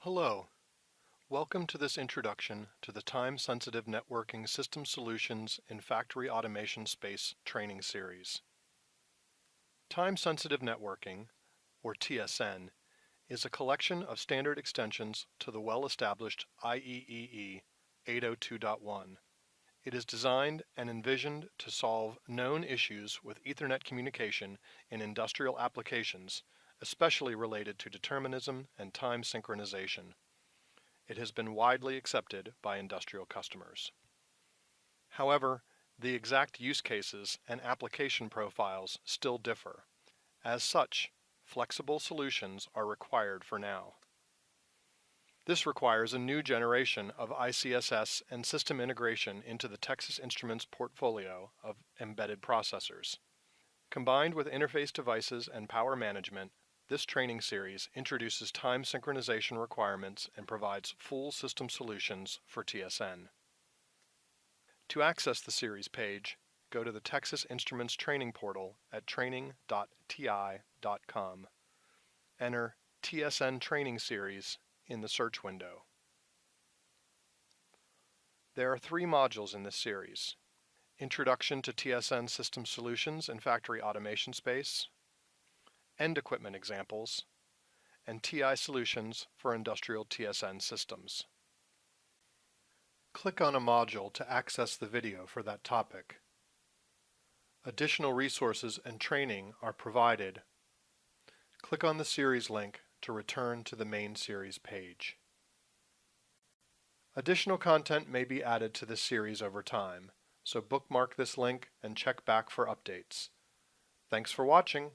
Hello, welcome to this introduction to the Time-Sensitive Networking System Solutions in Factory Automation Space training series. Time-Sensitive Networking, or TSN, is a collection of standard extensions to the well-established IEEE 802.1. It is designed and envisioned to solve known issues with Ethernet communication in industrial applications, especially related to determinism and time synchronization. It has been widely accepted by industrial customers. However, the exact use cases and application profiles still differ. As such, flexible solutions are required for now. This requires a new generation of ICSS and system integration into the Texas Instruments portfolio of embedded processors. Combined with interface devices and power management, this training series introduces time synchronization requirements and provides full system solutions for TSN. To access the series page, go to the Texas Instruments training portal at training.ti.com. Enter TSN Training Series in the search window. There are 3 modules in this series: Introduction to TSN System Solutions in Factory Automation Space, End Equipment Examples, and TI Solutions for Industrial TSN Systems. Click on a module to access the video for that topic. Additional resources and training are provided. Click on the series link to return to the main series page. Additional content may be added to this series over time, so bookmark this link and check back for updates. Thanks for watching.